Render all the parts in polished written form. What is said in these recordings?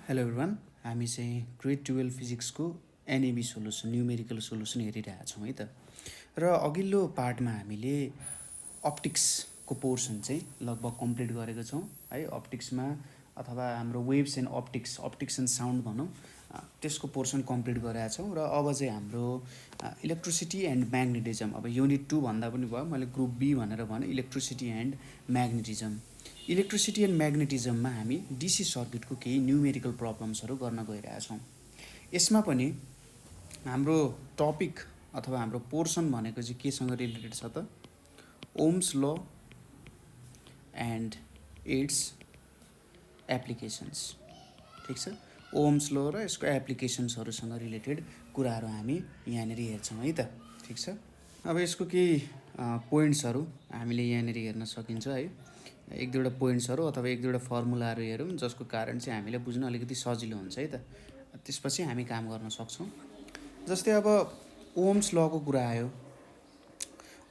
Hello everyone, हामी चाहिँ grade 12 फिजिक्सको एनएबी सोल्युसन न्युमेरिकल सोल्युसन हेरिरहेका छौँ है त। र अघिल्लो पार्टमा हामीले अप्टिक्सको पोर्सन चाहिँ लगभग कम्प्लिट गरेको छौँ है। अप्टिक्समा अथवा हाम्रो waves and optics and sound भनौँ, त्यसको पोर्सन कम्प्लिट गरेका छौँ। र अब चाहिँ हाम्रो इलेक्ट्रिसिटी एन्ड म्याग्नेटिजम, अब युनिट 2 भन्दा पनि भयो, मैले ग्रुप बी भनेर भने electricity and magnetism. Electricity and म्याग्नेटिजममा हामी डिसी सर्किटको केही न्युमेरिकल प्रब्लम्सहरू गर्न गइरहेछौँ। यसमा पनि हाम्रो टपिक अथवा हाम्रो पोर्सन भनेको चाहिँ केसँग रिलेटेड छ त? Ohms law and it's applications. ठिक छ, ओम्स ल र यसको एप्लिकेसन्सहरूसँग रिलेटेड कुराहरू हामी यहाँनिर हेर्छौँ है त। ठिक छ, अब यसको केही पोइन्ट्सहरू हामीले यहाँनिर हेर्न सकिन्छ है। एक दुईवटा पोइन्ट्सहरू अथवा एक दुईवटा फर्मुलाहरू हेरौँ, जसको कारण चाहिँ हामीले बुझ्न अलिकति सजिलो हुन्छ है त। त्यसपछि हामी काम गर्न सक्छौँ। जस्तै अब ओम्स लको कुरा आयो।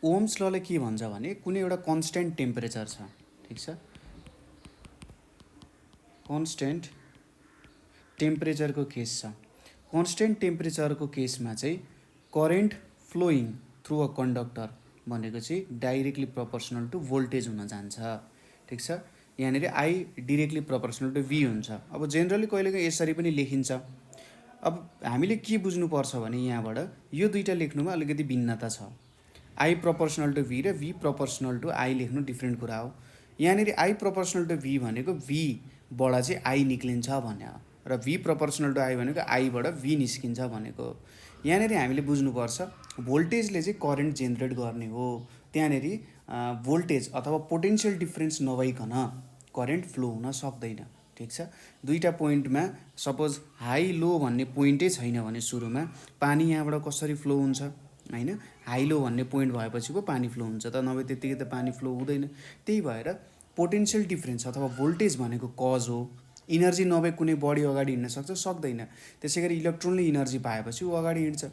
ओम्स लले के भन्छ भने कुनै एउटा कन्स्ट्यान्ट टेम्परेचर छ, ठिक छ, कन्स्ट्यान्ट टेम्परेचरको केस छ। कन्स्ट्यान्ट टेम्परेचरको केसमा चाहिँ current flowing through a conductor भनेको चाहिँ डाइरेक्टली प्रोपोर्सनल टु भोल्टेज हुन जान्छ। ठिक छ, यहाँनिर आई डिरेक्टली प्रोपोर्सनल टु भी हुन्छ। अब जेनरली कहिलेकाहीँ यसरी पनि लेखिन्छ। अब हामीले के बुझ्नुपर्छ भने यहाँबाट यो दुईवटा लेख्नुमा अलिकति भिन्नता छ। आई प्रोपोर्सनल टु भी र भी प्रोपोर्सनल टु आई लेख्नु डिफ्रेन्ट कुरा हो। यहाँनिर आई प्रोपोर्सनल टु भी भनेको भीबाट चाहिँ आई निक्लिन्छ भन्ने हो, र भी प्रोपोर्सनल टु आई भनेको आईबाट भी निस्किन्छ भनेको हो। यहाँनिर हामीले बुझ्नुपर्छ भोल्टेजले चाहिँ करेन्ट जेनेरेट गर्ने हो। त्यहाँनिर भोल्टेज अथवा पोटेन्सियल डिफ्रेन्स नभइकन करेन्ट फ्लो हुन सक्दैन। ठिक छ, दुईवटा पोइन्टमा सपोज हाई लो भन्ने पोइन्टै छैन भने सुरुमा पानी यहाँबाट कसरी फ्लो हुन्छ होइन? हाई लो भन्ने पोइन्ट भएपछि पो पानी फ्लो हुन्छ त, नभए त्यत्तिकै त पानी फ्लो हुँदैन। त्यही भएर पोटेन्सियल डिफ्रेन्स अथवा भोल्टेज भनेको कज हो। इनर्जी नभए कुनै बडी अगाडि हिँड्न सक्छ? सक्दैन। त्यसै गरी इलेक्ट्रोनले इनर्जी पाएपछि ऊ अगाडि हिँड्छ,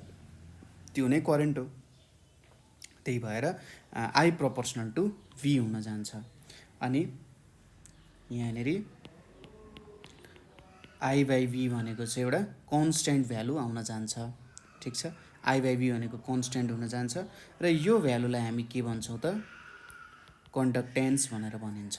त्यो नै करेन्ट हो। त्यही भएर आई प्रोपोर्सनल टु भी हुन जान्छ। अनि यहाँनिर आई बाई भी भनेको चाहिँ एउटा कन्स्ट्यान्ट भ्यालु आउन जान्छ। ठिक छ, आई बाई भी भनेको कन्स्ट्यान्ट हुन जान्छ र यो भ्यालुलाई हामी के भन्छौँ त? कन्डक्टेन्स भनेर भनिन्छ।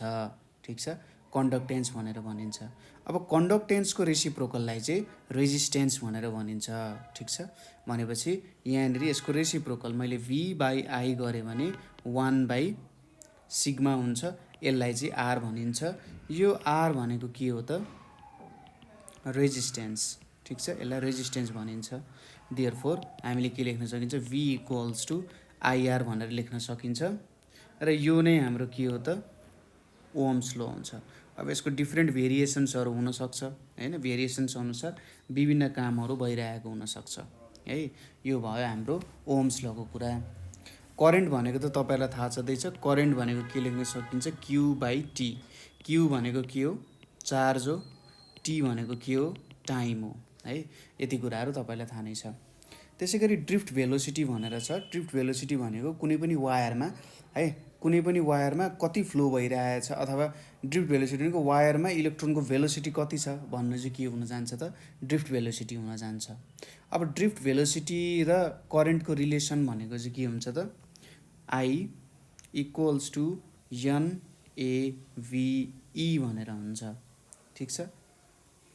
ठिक छ, कन्डक्टेन्स भनेर भनिन्छ। अब कन्डक्टेन्सको रेसिप्रोकललाई चाहिँ रेजिस्टेन्स भनेर भनिन्छ। ठिक छ, भनेपछि यहाँनिर यसको रेसिप्रोकल मैले भी बाई आई गरेँ भने 1/सिग्मा हुन्छ। यसलाई चाहिँ आर भनिन्छ। यो आर भनेको के हो त? रेजिस्टेन्स। ठिक छ, यसलाई रेजिस्टेन्स भनिन्छ। देयरफोर हामीले के लेख्न सकिन्छ? भी इक्वल्स टु आइआर भनेर लेख्न सकिन्छ। र यो नै हाम्रो के हो त? ओम्स ल हुन्छ। अब यसको डिफ्रेन्ट भेरिएसन्सहरू हुनसक्छ होइन? भेरिएसन्स अनुसार विभिन्न कामहरू भइरहेको हुनसक्छ है। यो भयो हाम्रो ओम्स लको कुरा। करेन्ट भनेको त तपाईँलाई थाहा छँदैछ। करेन्ट भनेको के लेख्न सकिन्छ? Q by T. क्यु भनेको के हो? चार्ज हो। टी भनेको के हो? टाइम हो है। यति कुराहरू तपाईँलाई थाहा नै छ। त्यसै गरी ड्रिफ्ट भेलोसिटी भनेर छ। ड्रिफ्ट भेलोसिटी भनेको कुनै पनि वायरमा है, कुनै पनि वायरमा कति फ्लो भइरहेछ, अथवा ड्रिफ्ट भेलोसिटी भनेको वायरमा इलेक्ट्रोनको भेलोसिटी कति छ भन्नु चाहिँ के हुन जान्छ त? ड्रिफ्ट भेलोसिटी हुन जान्छ। अब ड्रिफ्ट भेलोसिटी र करेन्टको रिलेसन भनेको चाहिँ के हुन्छ त? आई इक्वल्स टु NAVE भनेर हुन्छ। ठिक छ,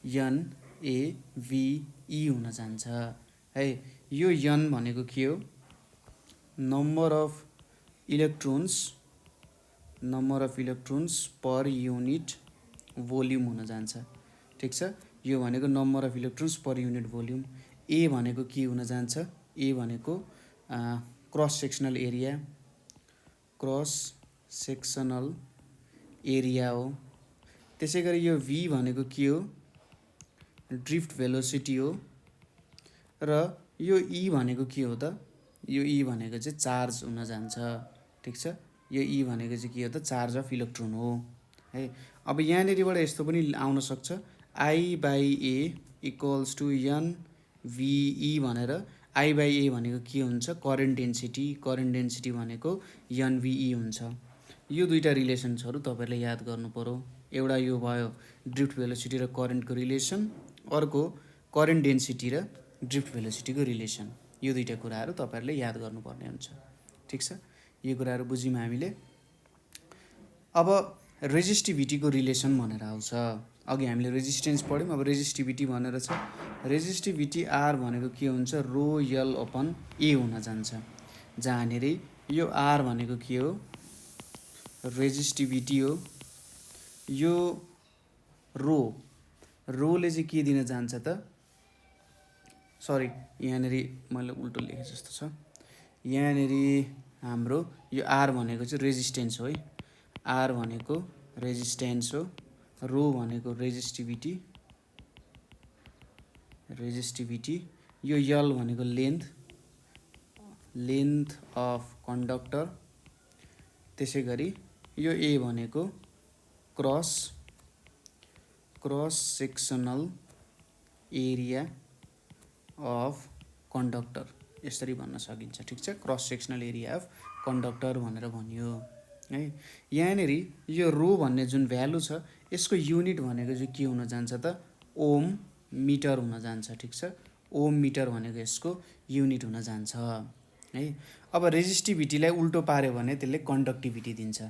NAVE हुन जान्छ है। यो यन भनेको के हो? Number of electrons per unit volume हुन जान्छ। ठिक छ, यो भनेको number of electrons per unit volume. A भनेको के हुन जान्छ? ए भनेको क्रस सेक्सनल एरिया हो। त्यसै गरी यो भी भनेको के हो? ड्रिफ्ट भेलोसिटी हो। र यो ई भनेको के हो त? यो ई भनेको चाहिँ चार्ज हुन जान्छ। ठिक छ, यो ई भनेको चाहिँ के हो त? चार्ज अफ इलेक्ट्रोन हो है। अब यहाँनिरबाट यस्तो पनि आउन सक्छ, I by A equals to NVE भनेर। आई बाई ए भनेको के हुन्छ? Current density. करेन्ट डेन्सिटी भनेको NVE हुन्छ। यो दुईवटा रिलेसन्सहरू तपाईँहरूले याद गर्नु पऱ्यो। एउटा यो भयो ड्रिफ्ट भेलोसिटी र करेन्टको रिलेसन, अर्को करेन्ट डेन्सिटी र ड्रिफ्ट भेलोसिटीको रिलेसन। यो दुईवटा कुराहरू तपाईँहरूले याद गर्नुपर्ने हुन्छ। ठिक छ, यो कुराहरू बुझ्यौँ हामीले। अब रेजिस्टिभिटीको रिलेसन भनेर आउँछ। अघि हामीले रेजिस्टेन्स पढ्यौँ, अब रेजिस्टिभिटी भनेर छ। रेजिस्टिभिटी आर भनेको के हुन्छ, रो यल अपन ए हुन जान्छ, जहाँनिर यो आर भनेको के हो, रेजिस्टिभिटी हो। यो रोले चाहिँ के दिन जान्छ त, सरी यहाँनिर मैले उल्टो लेखेँ जस्तो छ। यहाँनिर हाम्रो यो आर भनेको चाहिँ रेजिस्टेन्स हो है, आर भनेको रेजिस्टेन्स हो, रो भनेको रेजिस्टिभिटी, यो यल भनेको लेन्थ अफ कन्डक्टर, त्यसै गरी यो ए भनेको cross sectional area of conductor, यसरी भन्न सकिन्छ। ठिक छ, cross sectional area of conductor भनेर भनियो है। यहाँनिर यो रो भन्ने जुन भ्यालु छ यसको युनिट भनेको चाहिँ के हुन जान्छ त, ओम मिटर हुन जान्छ। ठिक छ, ओम मिटर भनेको यसको युनिट हुन जान्छ है। अब रेजिस्टिभिटीलाई उल्टो पार्यो भने त्यसले कन्डक्टिभिटी दिन्छ।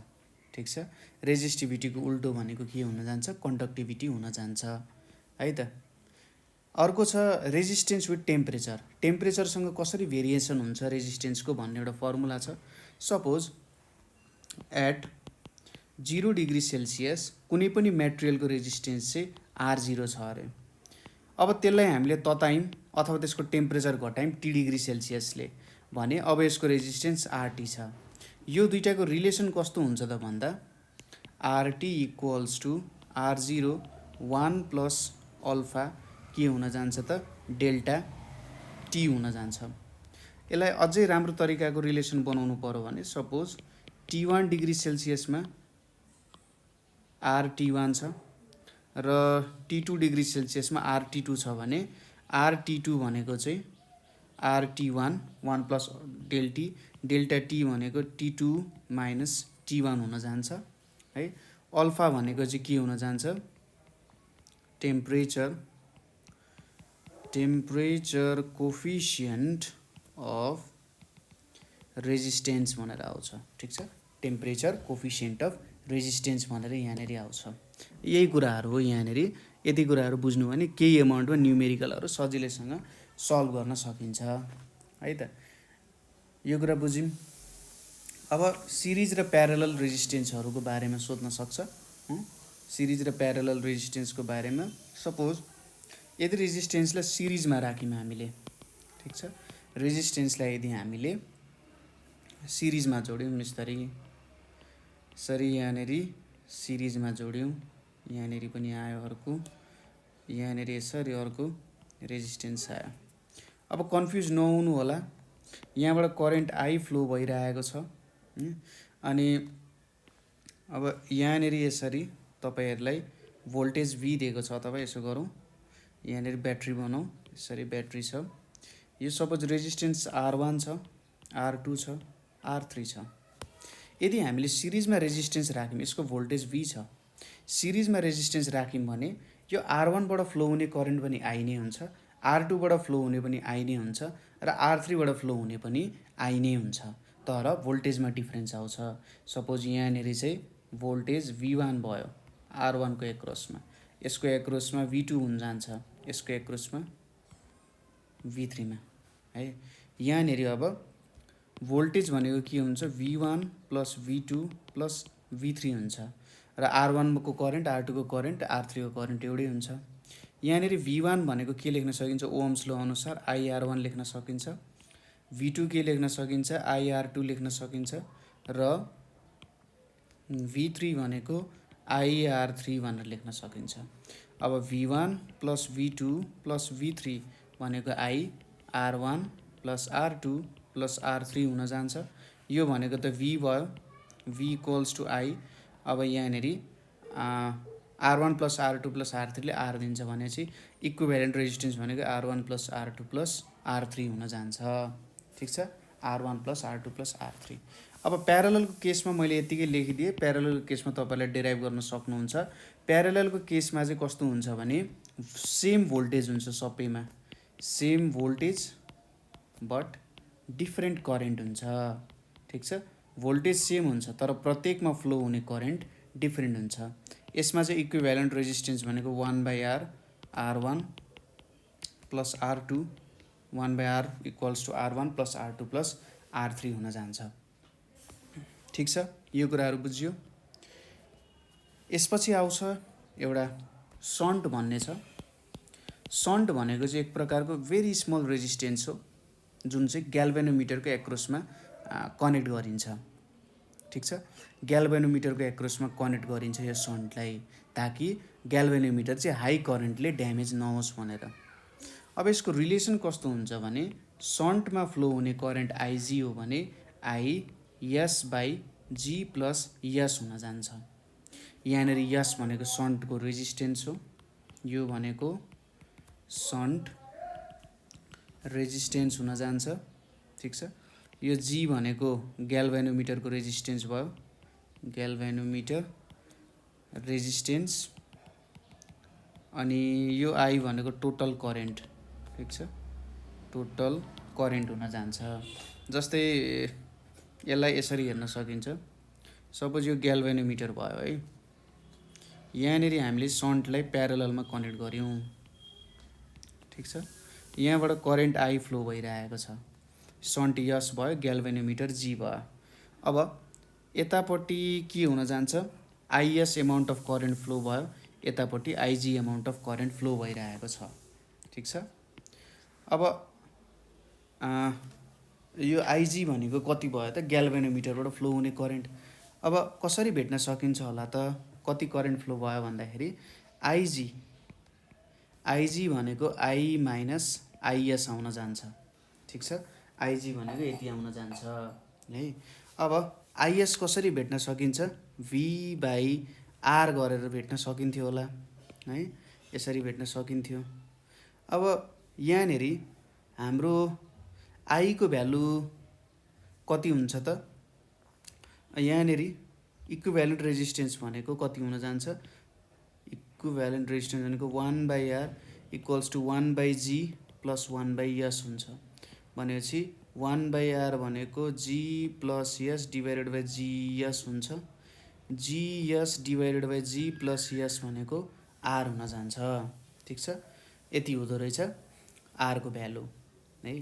ठिक छ, रेजिस्टिभिटीको उल्टो भनेको के हुन जान्छ, कन्डक्टिभिटी हुन जान्छ है त। अर्को छ रेजिस्टेन्स विथ टेम्परेचर। टेम्परेचरसँग कसरी भेरिएसन हुन्छ रेजिस्टेन्सको भन्ने एउटा फर्मुला छ। सपोज एट 0 डिग्री सेल्सियस कुनै पनि मेटेरियलको रेजिस्टेन्स चाहिँ R0 छ अरे। अब त्यसलाई हामीले ततायौँ अथवा त्यसको टेम्परेचर घटायौँ T डिग्री सेल्सियसले भने अब यसको रेजिस्टेन्स RT छ। यो दुईटाको रिलेसन कस्तो हुन्छ त भन्दा RT equals to R0 1 plus alpha के हुन जान्छ त, डेल्टा T हुन जान्छ। यसलाई अझै राम्रो तरिकाको रिलेसन बनाउनु पर्यो भने सपोज T1 डिग्री सेल्सियसमा RT1 छ र T2 डिग्री सेल्सियसमा RT2 छ भने RT2 भनेको चाहिँ RT1 1 प्लस डेल्टा T भनेको T2 माइनस T1 हुन जान्छ है। अल्फा भनेको चाहिँ के हुन जान्छ, टेम्परेचर कोफिसिएन्ट अफ रेजिस्टेन्स भनेर आउँछ। ठिक छ, टेम्परेचर कोफिसिएन्ट अफ रेजिस्टेन्स भनेर यहाँनिर आउँछ। यही कुराहरू हो यहाँनिर। यति कुराहरू बुझ्नु भने केही एमाउन्टमा न्युमेरिकलहरू सजिलैसँग सल्भ गर्न सकिन्छ है त। यो कुरा बुझ्यौँ। अब सिरिज र प्यारलल रेजिस्टेन्सहरूको बारेमा सोध्न सक्छ। सिरिज र प्यारलल रेजिस्टेन्सको बारेमा सपोज यदि रेजिस्टेन्सलाई सिरिजमा राख्यौँ हामीले, ठिक छ, रेजिस्टेन्सलाई यदि हामीले सिरिजमा जोड्यौँ यसरी यहाँनिर सिरिजमा जोड्यौँ, यहाँनिर पनि आयो अर्को, यहाँनिर यसरी अर्को रेजिस्टेन्स आयो। अब कन्फ्युज नहुनु होला, यहाँबाट करेन्ट आई फ्लो भइरहेको छ अनि अब यहाँनिर यसरी तपाईँहरूलाई भोल्टेज V दिएको छ। अथवा यसो गरौँ, यहाँनिर ब्याट्री बनाऊ, यसरी ब्याट्री छ, यो सपोज रेजिस्टेन्स R1 छ, R2 छ, R3 छ। यदि हामीले सिरिजमा रेजिस्टेन्स राख्यौँ, यसको भोल्टेज V छ, सिरिजमा रेजिस्टेन्स राख्यौँ भने यो R1 बाट फ्लो हुने करेन्ट पनि I नै हुन्छ, R2 बाट फ्लो हुने पनि I नै हुन्छ र R3 बाट फ्लो हुने पनि I नै हुन्छ, तर भोल्टेजमा डिफरेन्स आउँछ। सपोज यहाँनिर चाहिँ भोल्टेज V1 भयो R1 को एक्रसमा, यसको एक्रसमा V2 हुन जान्छ, यसको एक्रसमा V3 मा है। यहाँनिर अब भोल्टेज भनेको के हुन्छ, V1 plus V2 plus V3 हुन्छ र R1 को करेन्ट, R2 को करेन्ट, R3 को करेन्ट एउटै हुन्छ। यहाँनिर V1 भनेको के लेख्न सकिन्छ, ओम्स ल अनुसार IR1 लेख्न सकिन्छ, V2 के लेख्न सकिन्छ, IR2 लेख्न सकिन्छ र V3 भनेको IR3 भनेर लेख्न सकिन्छ। अब V1 plus V2 plus V3 भनेको IR1 plus R2 plus R3 हुन जान्छ। यो भनेको त V भयो, V इक्वल्स टु I। अब यहाँनिर R1 plus R2 plus R3 ले R दिन्छ भनेपछि इक्विभ्यालेन्ट रेजिस्टेन्स भनेको R1 plus R2 plus R3 हुन जान्छ। ठिक छ, R1 plus R2 plus R3। अब प्यारललको केसमा मैले यतिकै लेखिदिएँ, प्यारललको केसमा तपाईँलाई डेराइभ गर्न सक्नुहुन्छ। प्यारेललको केसमा चाहिँ कस्तो हुन्छ भने सेम भोल्टेज हुन्छ सबैमा, same voltage but different current हुन्छ। ठिक छ, भोल्टेज सेम हुन्छ तर प्रत्येकमा फ्लो हुने करेन्ट डिफ्रेन्ट हुन्छ। यसमा चाहिँ इक्विभ्यालेन्ट रेजिस्टेन्स भनेको 1/R R1 plus R2, 1/R equals to R1 plus R2 plus R3 हुन जान्छ। ठिक छ, यो कुराहरू बुझ्यो। यसपछि आउँछ एउटा सन्ट भन्ने छ। सन्ट भनेको चाहिँ एक प्रकारको भेरी स्मल रेजिस्टेन्स हो जुन चाहिँ ग्याल्भेनोमिटरको एक्रसमा कनेक्ट गरिन्छ। ठिक छ, ग्याल्भेनोमिटरको एक्रसमा कनेक्ट गरिन्छ यो सन्टलाई, ताकि ग्याल्भेनोमिटर चाहिँ हाई करेन्टले ड्यामेज नहोस् भनेर। अब यसको रिलेसन कस्तो हुन्छ भने सन्टमा फ्लो हुने करेन्ट आइजी हो भने I/S/G प्लस यस हुन जान्छ। यहाँनिर यस भनेको सन्टको रेजिस्टेन्स हो, यो भनेको सन्ट रेजिस्टेन्स हुन जान्छ। ठिक छ, यो जी भनेको ग्याल्भेनोमिटरको रेजिस्टेन्स भयो, ग्याल्भेनोमिटर रेजिस्टेन्स, अनि यो आई भनेको टोटल करेन्ट। ठिक छ, टोटल करेन्ट हुन जान्छ। जस्तै यसलाई यसरी हेर्न सकिन्छ, सपोज यो ग्याल्भेनोमिटर भयो है, यहाँनिर हामीले सन्टलाई प्यारेललमा कनेक्ट गऱ्यौँ। ठिक छ, यहाँबाट करेन्ट आई फ्लो भइरहेको छ, सन्ट यस भयो, ग्याल्भेनोमिटर जी भयो। अब यतापट्टि के हुन जान्छ, IS amount of current flow भयो, यतापट्टि IG amount of current flow भइरहेको छ। ठिक छ, अब यो आइजी भनेको कति भयो त, ग्याल्भेनोमिटरबाट फ्लो हुने करेन्ट। अब कसरी भेट्न सकिन्छ होला त कति करेन्ट फ्लो भयो भन्दाखेरि आइजी भनेको आई माइनस आइएस आउन जान्छ। ठिक छ, आइजी भनेको यति आउन जान्छ है। अब आइएस कसरी भेट्न सकिन्छ, V/R गरेर भेट्न सकिन्थ्यो होला है, यसरी भेट्न सकिन्थ्यो। अब यहाँनिर हाम्रो आईको भ्यालु कति हुन्छ त, यहाँनिर इक्विभ्यालेन्ट रेजिस्टेन्स भनेको कति हुन जान्छ, इक्विभ्यालेन्ट रेजिस्टेन्स भनेको 1/R equals to 1/G plus 1/S हुन्छ। भनेपछि 1/R भनेको G plus S divided by GS हुन्छ, GS divided by G plus S भनेको R हुन जान्छ। ठिक छ, यति हुँदो रहेछ आरको भ्यालु है।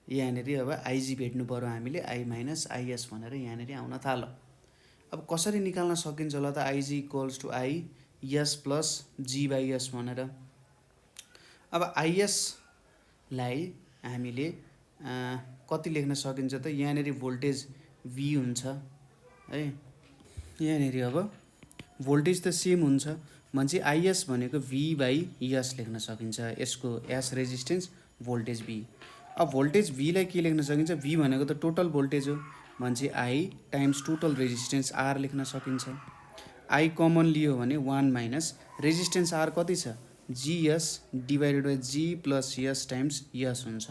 यहाँनिर अब आइजी भेट्नु पऱ्यो हामीले, आई माइनस आइएस भनेर यहाँनिर आउन थाल्यो। अब कसरी निकाल्न सकिन्छ होला त, IG equals to I S plus G/S भनेर। अब आइएसलाई हामीले कति लेख्न सकिन्छ त, यहाँनिर भोल्टेज V हुन्छ है, यहाँनिर अब भोल्टेज त सेम हुन्छ भने आइएस भनेको V/S लेख्न सकिन्छ, यसको एस रेजिस्टेन्स भोल्टेज V। अब भोल्टेज भीलाई के लेख्न सकिन्छ, V भनेको त टोटल भोल्टेज हो भने I times total resistance R लेख्न सकिन्छ। आई कमन लियो भने 1 माइनस रेजिस्टेन्स R कति छ, GS divided by G plus S times S हुन्छ,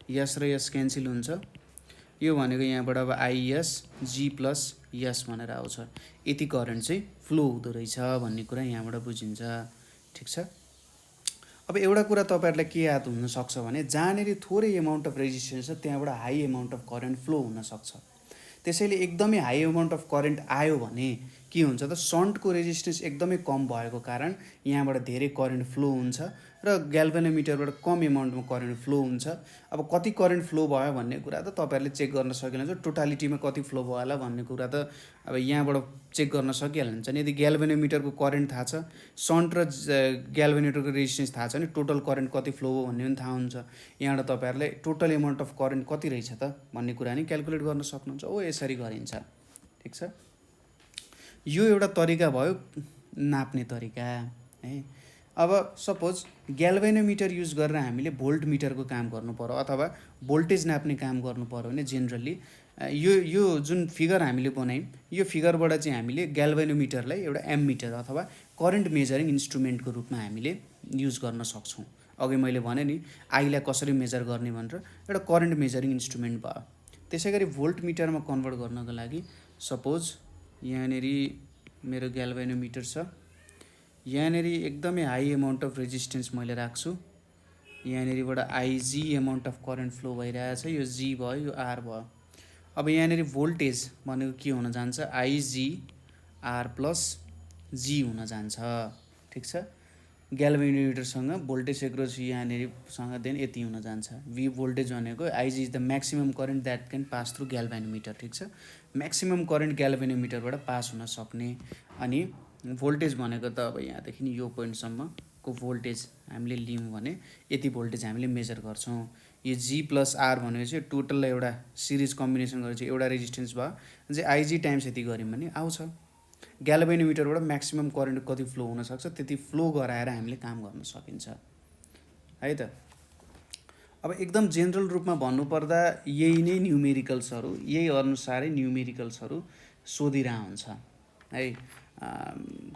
यस र यस क्यान्सल हुन्छ, यो भनेको यहाँबाट अब आइएस G प्लस यस भनेर आउँछ। यति करेन्ट चाहिँ फ्लो हुँदो रहेछ भन्ने कुरा यहाँबाट बुझिन्छ। ठिक छ, अब एउटा कुरा तपाईँहरूलाई के याद हुनसक्छ भने जहाँनिर थोरै एमाउन्ट अफ रेजिस्टेन्स छ त्यहाँबाट high amount of current flow हुनसक्छ। त्यसैले एकदमै हाई एमाउन्ट अफ करेन्ट आयो भने के हुन्छ त, सन्टको रेजिस्टेन्स एकदमै कम भएको कारण यहाँबाट धेरै करेन्ट फ्लो हुन्छ र ग्याल्भेनोमिटरबाट कम एमाउन्टमा करेन्ट फ्लो हुन्छ। अब कति करेन्ट फ्लो भयो भन्ने कुरा त तपाईँहरूले चेक गर्न सकिहाल्नुहुन्छ, टोटालिटीमा कति फ्लो भयो होला भन्ने कुरा त अब यहाँबाट चेक गर्न सकिहाल्नुहुन्छ नि। यदि ग्याल्भेनोमिटरको करेन्ट थाहा छ, सन्ट र ग्याल्भेनोमिटरको रेजिस्टेन्स थाहा छ भने टोटल करेन्ट कति फ्लो भयो भन्ने पनि थाहा हुन्छ। यहाँबाट तपाईँहरूलाई टोटल एमाउन्ट अफ करेन्ट कति रहेछ त भन्ने कुरा नि क्यालकुलेट गर्न सक्नुहुन्छ। यसरी गरिन्छ। ठिक छ, यो एउटा तरिका भयो नाप्ने तरिका है। अब सपोज ग्याल्भेनोमिटर युज गरेर हामीले भोल्ट मिटरको काम गर्नु पर्यो अथवा भोल्टेज नाप्ने काम गर्नु पर्यो भने जेनरली यो जुन फिगर हामीले बनायौँ यो फिगरबाट चाहिँ हामीले ग्याल्भेनोमिटरलाई एउटा एममिटर अथवा करेन्ट मेजरिङ इन्स्ट्रुमेन्टको रूपमा हामीले युज गर्न सक्छौँ। अघि मैले भने नि आईलाई कसरी मेजर गर्ने भनेर एउटा करेन्ट मेजरिङ इन्स्ट्रुमेन्ट भयो। त्यसै गरी भोल्ट मिटरमा कन्भर्ट गर्नको लागि सपोज यहाँनिर मेरो ग्याल्भेनोमिटर छ, यहाँनिर एकदमै हाई एमाउन्ट अफ रेजिस्टेन्स मैले राख्छु। यहाँनिरबाट IG amount of current flow भइरहेछ, यो जी भयो, यो आर भयो। अब यहाँनिर भोल्टेज भनेको के हुन जान्छ, आइजी आर प्लस जी हुन जान्छ। ठिक छ, ग्याल्भेनोमिटरसँग भोल्टेज एक्रस यहाँनिरसँग देन यति हुन जान्छ। भी भोल्टेज भनेको IG is the maximum current that can pass through galvanometer. ठिक छ, म्याक्सिमम करेन्ट ग्याल्भेनोमिटरबाट पास हुन सक्ने। अनि भोल्टेज भनेको त अब यहाँदेखि यो पोइन्टसम्मको भोल्टेज हामीले लियौँ भने यति भोल्टेज हामीले मेजर गर्छौँ। यो जी प्लस आर भनेको चाहिँ टोटल एउटा सिरिज कम्बिनेसन गरेर चाहिँ एउटा रेजिस्टेन्स भयो चाहिँ आइजी टाइम्स यति गऱ्यौँ भने आउँछ। ग्याल्भेनोमिटरबाट म्याक्सिमम करेन्ट कति फ्लो हुनसक्छ त्यति फ्लो गराएर हामीले काम गर्न सकिन्छ है त। अब एकदम जेनरल रूपमा भन्नुपर्दा यही नै न्युमेरिकल्सहरू, यही अनुसारै न्युमेरिकल्सहरू सोधिरह हुन्छ है।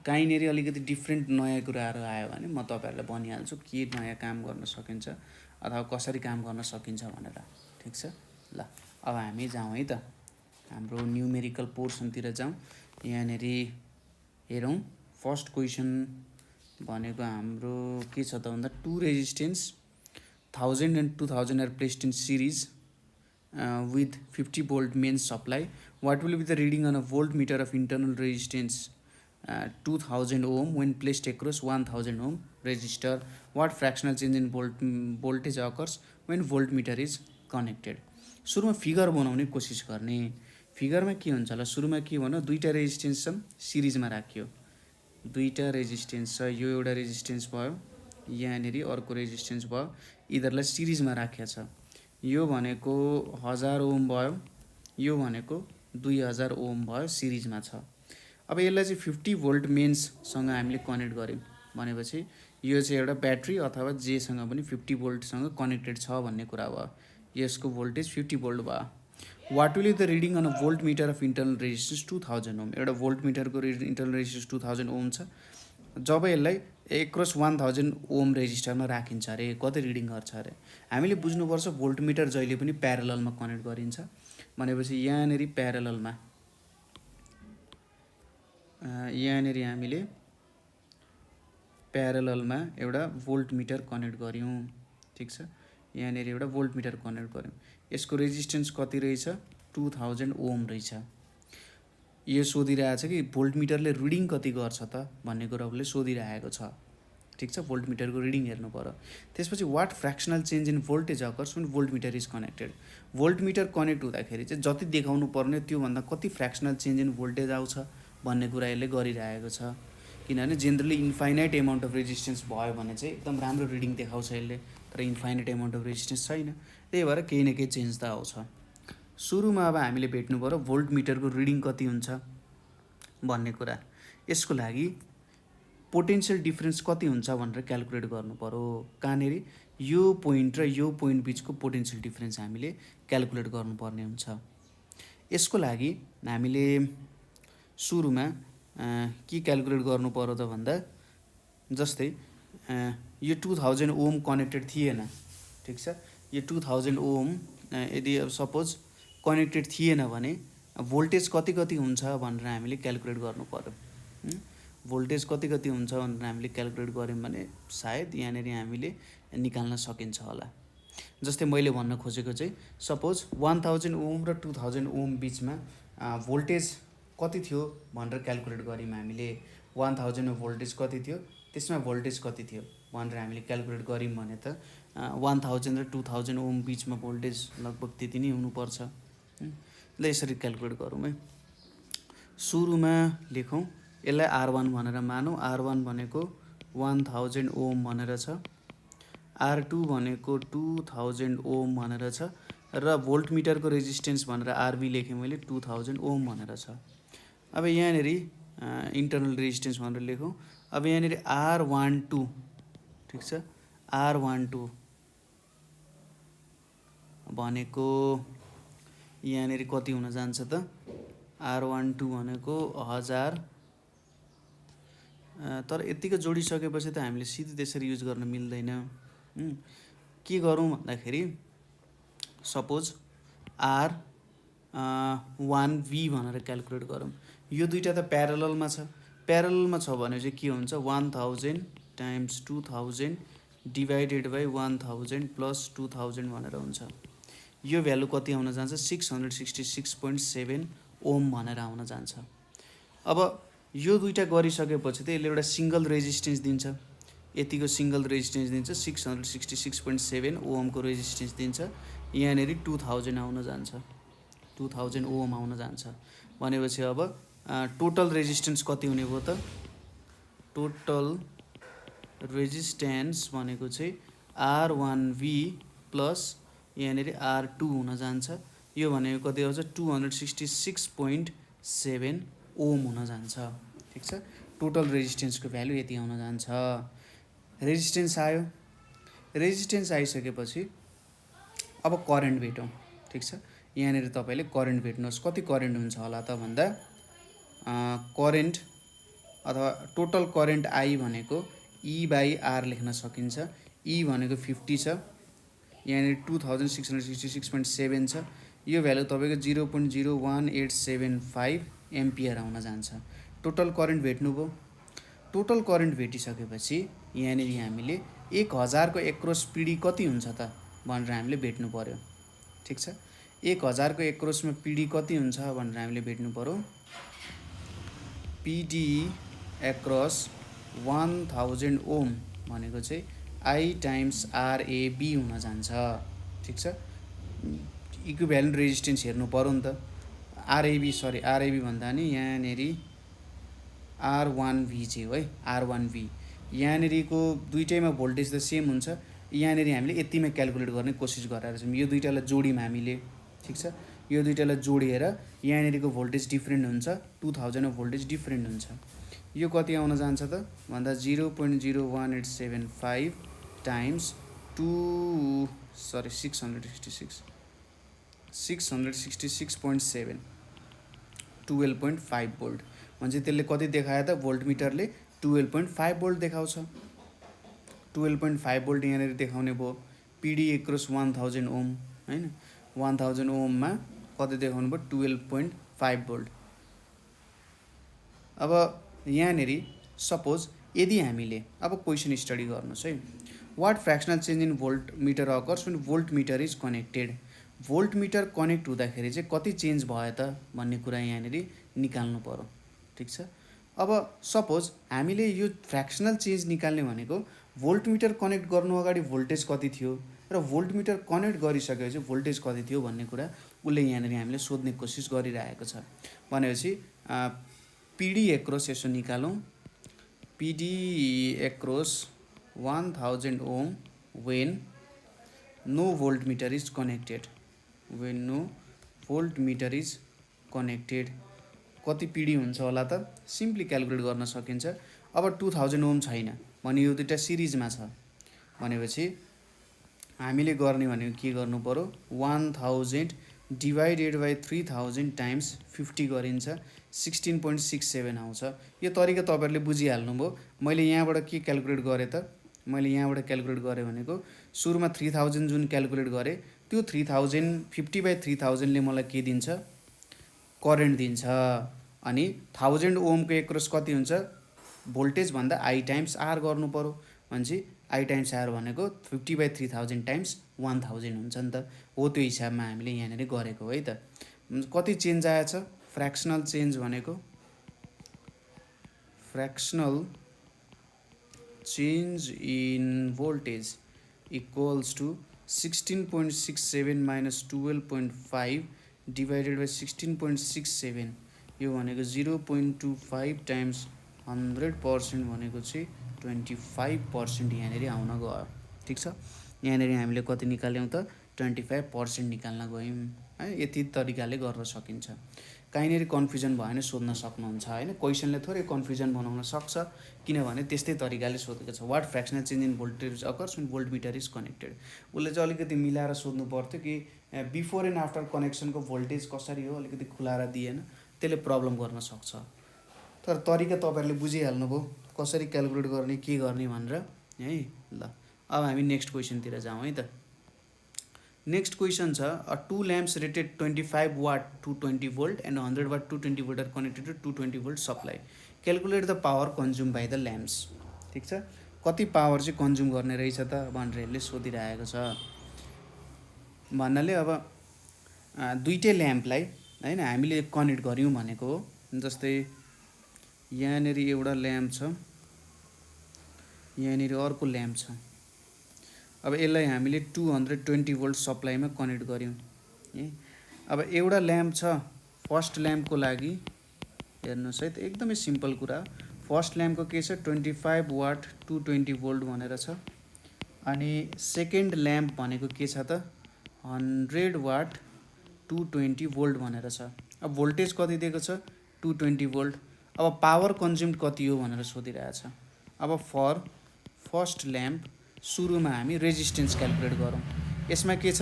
कहीँनिर अलिकति डिफ्रेन्ट नयाँ कुराहरू आयो भने म तपाईँहरूलाई भनिहाल्छु के नयाँ काम गर्न सकिन्छ अथवा कसरी काम गर्न सकिन्छ भनेर। ठिक छ, ल अब हामी जाउँ है त, हाम्रो न्युमेरिकल पोर्सनतिर जाउँ। यहाँनिर हेरौँ, फर्स्ट क्वेसन भनेको हाम्रो के छ त भन्दा, to resistance 1000 and 2000 are placed in series with 50 volt mains supply. What will be the reading on a voltmeter of internal resistance 2000 ohm when placed across 1000 ohm resistor? What fractional change in voltage occurs when voltmeter is connected? सुरुमा figure बनाउने कोसिस गर्ने। फिगरमा के हुन्छ होला, सुरुमा के भन्नु, दुईवटा रेजिस्टेन्स छन्, सिरिजमा राखियो। दुईवटा रेजिस्टेन्स छ, यो एउटा रेजिस्टेन्स भयो, यहाँनिर अर्को रेजिस्टेन्स भयो, यिनीहरूलाई सिरिजमा राखेको छ। यो भनेको 1000 ओम भयो, यो भनेको 2000 ओम भयो, सिरिजमा छ। अब यसलाई चाहिँ 50 भोल्ट मेन्ससँग हामीले कनेक्ट गऱ्यौँ भनेपछि यो चाहिँ एउटा ब्याट्री अथवा जेसँग पनि 50 भोल्टसँग कनेक्टेड छ भन्ने कुरा भयो। यसको भोल्टेज 50 भोल्ट भयो। What will the reading on a voltmeter of internal resistance 2000 ohm. एउटा भोल्ट मिटरको इन्टरनल रेजिस्टेन्स 2000 ओम छ। जब यसलाई एक्रस 1000 ओम रेजिस्टरमा राखिन्छ अरे कति रिडिङ गर्छ अरे, हामीले बुझ्नुपर्छ भोल्ट मिटर जहिले पनि प्यारललमा कनेक्ट गरिन्छ भनेपछि यहाँनिर प्यारललमा यहाँनिर हामीले प्यारललमा एउटा भोल्ट मिटर कनेक्ट गऱ्यौँ। ठिक छ, यहाँनिर एउटा भोल्ट मिटर कनेक्ट गऱ्यौँ। यसको रेजिस्टेन्स कति रहेछ, 2000 ओम रहेछ। यो सोधिरहेछ कि भोल्ट मिटरले रिडिङ कति गर्छ त भन्ने कुरा उसले सोधिरहेको छ। ठिक छ, भोल्ट मिटरको रिडिङ हेर्नु पर्यो। त्यसपछि what fractional change in voltage occurs when voltmeter is connected. Voltmeter connect हुँदाखेरि चाहिँ जति देखाउनु पर्ने त्योभन्दा कति फ्र्याक्सनल चेन्ज इन भोल्टेज आउँछ भन्ने कुरा यसले गरिरहेको छ। किनभने generally infinite amount of resistance भयो भने चाहिँ एकदम राम्रो रिडिङ देखाउँछ यसले, तर इन्फाइनाइट एमाउन्ट अफ रेजिस्टेन्स छैन, त्यही भएर केही न केही चेन्ज त आउँछ। सुरुमा अब हामीले भेट्नु पर्यो भोल्ट मिटरको रिडिङ कति हुन्छ भन्ने कुरा। यसको लागि पोटेन्सियल डिफरेन्स कति हुन्छ भनेर क्यालकुलेट गर्नु पर्यो। कहाँनिर, यो पोइन्ट र यो पोइन्ट बिचको पोटेन्सियल डिफरेन्स हामीले क्यालकुलेट गर्नुपर्ने हुन्छ। यसको लागि हामीले सुरुमा के क्यालकुलेट गर्नु पर्यो त भन्दा, जस्तै यो 2000 ओम कनेक्टेड थिएन। ठिक छ, यो 2000 ओम यदि सपोज कनेक्टेड थिएन भने भोल्टेज कति कति हुन्छ भनेर हामीले क्यालकुलेट गर्नु पर्यो। भोल्टेज कति कति हुन्छ भनेर हामीले क्यालकुलेट गऱ्यौँ भने सायद यहाँनिर हामीले निकाल्न सकिन्छ होला। जस्तै मैले भन्न खोजेको चाहिँ सपोज 1000 ओम र 2000 ओम बिचमा भोल्टेज कति थियो भनेर क्यालकुलेट गऱ्यौँ हामीले। 1000 मा भोल्टेज कति थियो, त्यसमा भोल्टेज कति थियो भनेर हामीले क्यालकुलेट गऱ्यौँ भने त 1000 र 2000 ओम बिचमा भोल्टेज लगभग त्यति नै हुनुपर्छ। ल यसरी क्यालकुलेट गरौँ है। सुरुमा लेखौँ, यसलाई R1 भनेर मानौँ। R1 भनेको 1000 ओम भनेर छ, R2 भनेको 2000 ओम भनेर छ र भोल्ट मिटरको रेजिस्टेन्स भनेर RB लेखेँ मैले 2000 ओम भनेर छ। अब यहाँनिर इन्टरनल रेजिस्टेन्स भनेर लेखौँ। अब यहाँनिर R12, ठिक छ, R12 भनेको यहाँनिर कति हुन जान्छ त, R12 भनेको 1000। तर यतिको जोडिसकेपछि त हामीले सिधै त्यसरी युज गर्न मिल्दैन। के गरौँ भन्दाखेरि सपोज R1V भनेर क्यालकुलेट गरौँ। यो दुईवटा त प्यारललमा छ, प्यारलमा छ भने चाहिँ के हुन्छ 1000 टाइम्स 2000 डिभाइडेड बाई 1000 प्लस 2000 भनेर हुन्छ। यो भ्यालु कति आउन जान्छ 666.7 ओम भनेर आउन जान्छ। अब यो दुईटा गरिसकेपछि त यसले एउटा सिंगल रेजिस्टेन्स दिन्छ, यतिको सिंगल रेजिस्टेन्स दिन्छ 666.7 ओमको रेजिस्टेन्स दिन्छ। यहाँनेरि 2000 आउन जान्छ, 2000 ओम आउन जान्छ भनेपछि अब टोटल रेजिस्टेन्स कति हुने भयो त टोटल रेजिस्टेन्स भनेको चाहिँ R1V प्लस यहाँनेरि R2 हुन जान्छ। यो भनेको कति आउँछ 266.7 ओम हुन जान्छ। ठिक छ, टोटल रेजिस्टेन्सको भ्यालु यति आउन जान्छ। रेजिस्टेन्स आयो, रेजिस्टेन्स आइसकेपछि अब करेन्ट भेटौँ। ठिक छ, यहाँनेरि तपाईले करेन्ट भेट्नुहोस्। कति करेन्ट हुन्छ होला त भन्दा करेन्ट अथवा टोटल करेन्ट आई भनेको E/R लेख्न सकिन्छ। E भनेको 50 छ, यहाँनेरि 2666.7 छ। यो भ्यालु तपाईको 0.01875 एम्पियर आउन जान्छ। टोटल करेन्ट भेट्नुभयो। टोटल करेन्ट भेटिसकेपछि यहाँनेरि हामीले 1000 को एक्रोस पिडी कति हुन्छ त भनेर हामीले भेट्नु पर्यो। ठिक छ, 1000 को एक्रोसमा पिडी कति हुन्छ भनेर हामीले भेट्नु पर्यो। पिडी एक्रोस 1000 ओम भनेको चाहिँ I टाइम्स RAB हुन जान्छ। ठिक छ, इक्विभ्यालेन्ट रेजिस्टेन्स हेर्नु पर्यो नि त। RAB भन्दा नि यहाँनेरि R1V चाहिँ हो है, R1V। यहाँनेरिको दुईटैमा भोल्टेज त सेम हुन्छ। यहाँनेरि हामीले यतिमै क्यालकुलेट गर्ने कोसिस गरेर छौँ। यो दुईटालाई जोड्यौँ हामीले। ठिक छ, यो दुईटालाई जोडेर यहाँनेरिको भोल्टेज डिफ्रेन्ट हुन्छ, 2000 को भोल्टेज डिफ्रेन्ट हुन्छ। यो कति आउन जान्छ त भन्दा 0.01875 टाइम्स 666.7 12.5 भोल्ट भन्छ। त्यसले कति देखायो त भोल्टमिटरले 12.5 भोल्ट देखाउँछ। 12.5 भोल्ट यहाँनेरि देखाउने भयो। पिडी एक्रोस 1000 ओम हैन, 1000 ओममा कति देखाउनु भयो 12.5 भोल्ट। अब यहाँनेरि सपोज यदि हामीले अब क्वेसन स्टडी गर्नुहोस् है। What fractional change in voltmeter occurs when voltmeter is connected. Voltmeter connect हुँदाखेरि चाहिँ कति चेन्ज भयो त भन्ने कुरा यहाँनेरि निकाल्नु पर्यो। ठिक छ, अब सपोज हामीले यो फ्र्याक्सनल चेन्ज निकाल्ने भनेको भोल्ट मिटर कनेक्ट गर्नु अगाडि भोल्टेज कति थियो र भोल्ट मिटर कनेक्ट गरिसकेपछि भोल्टेज कति थियो भन्ने कुरा उसले यहाँनेरि हामीले सोध्ने कोसिस गरिरहेको छ। भनेपछि पिडी एक्रोस यसो निकालौँ। PD across 1000 ohm when no voltmeter is connected, when no voltmeter is connected कति पिडी हुन्छ होला त सिम्पली क्यालकुलेट गर्न सकिन्छ। अब 2000 ओम छैन भने यो दुईटा सिरिजमा छ भनेपछि हामीले गर्ने भनेको के गर्नु पर्यो 1000 डिभाइडेड बाई 3000 टाइम्स 50 गरिन्छ 16.67 आउँछ। यो तरिका तपाईहरुले बुझिहाल्नुभयो। मैले यहाँबाट के क्यालकुलेट गरेँ त मैले यहाँबाट क्यालकुलेट गरेँ भनेको सुरुमा 3000 जुन क्यालकुलेट गरेँ त्यो 50/3000 ले मलाई के दिन्छ करेन्ट दिन्छ। अनि 1000 ओमको एक्रोस कति हुन्छ भोल्टेज भन्दा I टाइम्स R गर्नु पर्यो भनेपछि I टाइम्स R भनेको 50/3000 टाइम्स 1000 हुन्छ नि त। हो त्यो हिसाबमा हामीले यहाँनेरि गरेको है त। कति चेन्ज आएछ फ्र्याक्सनल चेन्ज भनेको फ्र्याक्सनल change in voltage equals to 16.67 minus 12.5 divided by 16.67 यो भनेको 0.25 times 100% भनेको चाहिँ 25% यहाँनेरि आउन गयो। ठिक छ, यहाँनेरि हामीले कति निकाल्यौँ त 25% निकाल्न गयौँ है। यति तरिकाले गर्न सकिन्छ। कहीँनेरि कन्फ्युजन भयो भने सोध्न सक्नुहुन्छ हैन। क्वेसनले थोरै कन्फ्युजन बनाउन सक्छ किनभने त्यस्तै तरिकाले सोधेको छ। What fractional change in voltage occurs when voltmeter is connected. उसले चाहिँ अलिकति मिलाएर सोध्नु पर्थ्यो कि बिफोर एन्ड आफ्टर कनेक्सनको भोल्टेज कसरी हो अलिकति खुलाएर दिएन, त्यसले प्रब्लम गर्न सक्छ। तर तरिका तपाईहरुले बुझिहाल्नुभयो कसरी क्यालकुलेट गर्ने के गर्ने भनेर है। ल अब हामी नेक्स्ट क्वेसनतिर जाउँ है त। नेक्स्ट क्वेसन छ two lamps rated 25 watt 220 volt and 100 watt 220 volt are connected to 220 volt supply. Calculate the power consume by the lamps. ठिक छ, कति पावर चाहिँ कन्ज्युम गर्ने रहेछ त भनेर यसले सोधिरहेको छ भन्नाले अब दुईटै ल्याम्पलाई हैन हामीले कनेक्ट गऱ्यौँ भनेको हो। जस्तै यहाँनिर एउटा ल्याम्प छ, यहाँनिर अर्को ल्याम्प छ। अब यसलाई हामीले 220 भोल्ट सप्लाईमा कनेक्ट गऱ्यौँ है। अब एउटा ल्याम्प छ, फर्स्ट ल्याम्पको लागि हेर्नुहोस् है, त एकदमै सिम्पल कुरा। फर्स्ट ल्याम्पको के छ 25 वाट 220 भोल्ट भनेर छ। अनि सेकेन्ड ल्याम्प भनेको के छ त 100 वाट 220 भोल्ट भनेर छ। अब भोल्टेज कति दिएको छ 220 भोल्ट। अब पावर कन्ज्युम्ड कति हो भनेर सोधिरहेछ। अब फर फर्स्ट ल्याम्प सुरुमा हामी रेजिस्टेन्स क्यालकुलेट गरौँ। यसमा के छ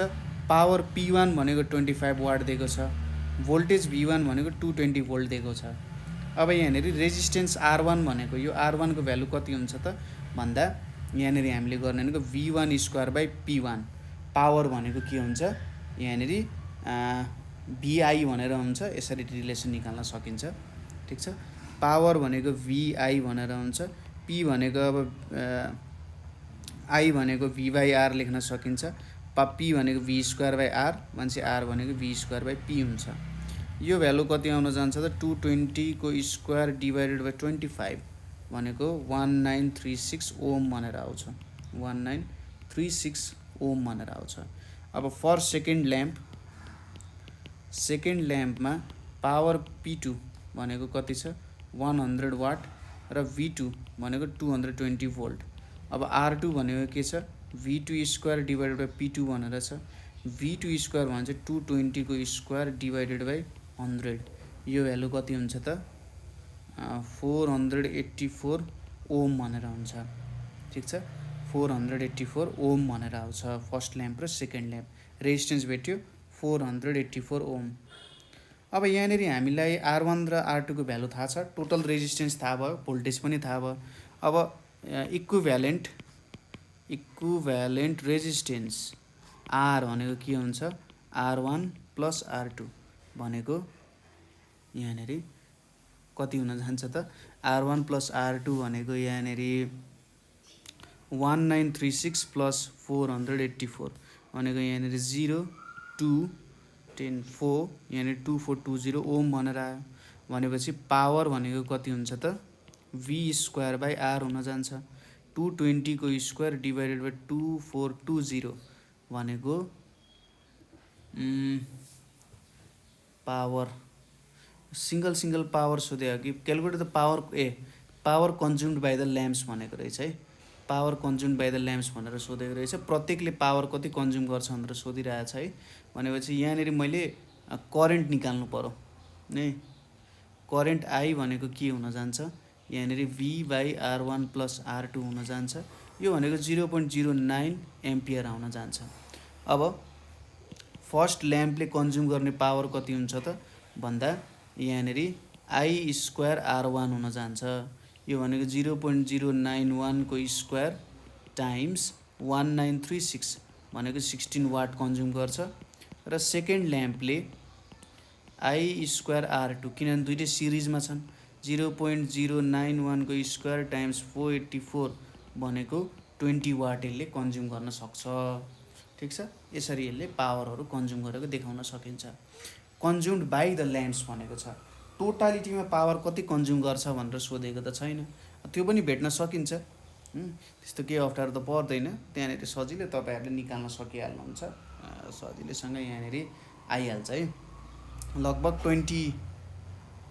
पावर P1 भनेको 25 वाट दिएको छ, भोल्टेज V1 भनेको 220 भोल्ट दिएको छ। अब यहाँनिर रेजिस्टेन्स R1 भनेको यो R1 को भ्यालु कति हुन्छ त भन्दा यहाँनिर हामीले गर्ने भनेको V1 square by P1। Power भनेको के हुन्छ यहाँनिर VI भनेर हुन्छ, यसरी रिलेसन निकाल्न सकिन्छ। ठिक छ, पावर भनेको VI भनेर हुन्छ, P भनेको अब I भनेको V बाई R लेख्न सकिन्छ, P भनेको V स्क्वायर बाई R मान्छे R भनेको V स्क्वायर बाई P हुन्छ। यो भ्यालु कति आउन जान्छ त 220 को स्क्वायर डिभाइडेड बाई 25 भनेको 1936 ओम भनेर आउँछ, 1936 ओम भनेर आउँछ। अब फर सेकेन्ड ल्याम्पमा पावर P2 भनेको कति छ 100 वाट र V2 भनेको 220 भोल्ट। अब R2 भनेको के छ V2 square divided by P2 भनेर छ। V2 स्क्वायर भन्छ 220 को स्क्वायर डिभाइडेड बाई 100। यो भ्यालु कति हुन्छ त 484 ओम भनेर हुन्छ। ठिक छ, 484 ओम भनेर आउँछ फर्स्ट ल्याम्प र सेकेन्ड ल्याम्प। रेजिस्टेन्स भेट्यो 484 ओम। अब यहाँनिर हामीलाई R1 र R2 को भ्यालु थाहा छ, टोटल रेजिस्टेन्स थाहा भयो, भोल्टेज पनि थाहा भयो। अब इक्विभ्यालेन्ट रेजिस्टेन्स R भनेको के हुन्छ R1 प्लस R2 भनेको यहाँनिर कति हुन जान्छ त R1 प्लस R2 भनेको यहाँनिर 1936 प्लस 484 भनेको यहाँनिर 0 2 10 4 यहाँनिर 2420 ओम भनेर आयो। भनेपछि पावर भनेको कति हुन्छ त V स्क्वायर बाई R हुन जान्छ। 220 को स्क्वायर डिभाइडेड बाई 2420 भनेको पावर सिंगल पावर सोध्यो कि calculate the power consumed by the lamps भनेको रहेछ है। Power consumed by the lamps भनेर सोधेको रहेछ। प्रत्येकले पावर कति कन्ज्युम गर्छ भनेर सोधिरहेछ है। भनेपछि यहाँनिर मैले करेन्ट निकाल्नु पर्यो नै। करेन्ट I भनेको के हुन जान्छ यहाँनिर V by R1 plus R2 हुन जान्छ। यो भनेको 0.09 एम्पियर आउन जान्छ। अब फर्स्ट ल्याम्पले कन्ज्युम गर्ने पावर कति हुन्छ त भन्दा यहाँनिर I स्क्वायर R1 हुन जान्छ। यो भनेको 0.091 को स्क्वायर टाइम्स 1936 भनेको 16 वाट कन्ज्युम गर्छ। र सेकेन्ड ल्याम्पले I स्क्वायर R2 किनभने दुईटै सिरिजमा छन् 0.091 को स्क्वायर टाइम्स 484 भनेको 20 वाट यसले कन्ज्युम गर्न सक्छ। ठिक छ, यसरी यसले पावरहरू कन्ज्युम गरेको देखाउन सकिन्छ। कन्ज्युम्ड बाई द ल्याम्प्स भनेको छ, टोटालिटीमा पावर कति कन्ज्युम गर्छ भनेर सोधेको त छैन, त्यो पनि भेट्न सकिन्छ। त्यस्तो केही अप्ठ्यारो त पर्दैन, त्यहाँनिर सजिलै तपाईँहरूले निकाल्न सकिहाल्नुहुन्छ। सजिलैसँग यहाँनिर आइहाल्छ है। लगभग 20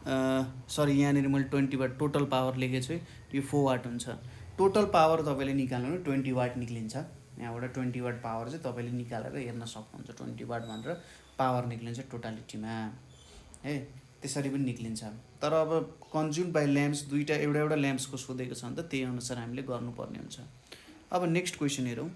यहाँनिर मैले 20 वाट टोटल पावर लेखेको छु, यो 4 वाट हुन्छ। टोटल पावर तपाईँले निकाल्नु भने 20 वाट निक्लिन्छ। यहाँबाट 20 वाट पावर चाहिँ तपाईँले निकालेर हेर्न सक्नुहुन्छ। 20 वाट भनेर पावर निक्लिन्छ टोटालिटीमा है, त्यसरी पनि निक्लिन्छ। तर अब कन्ज्युम्ड बाई ल्याम्प्स एउटा ल्याम्प्सको सोधेको छ भने त त्यही अनुसार हामीले गर्नुपर्ने हुन्छ। अब नेक्स्ट क्वेसन हेरौँ।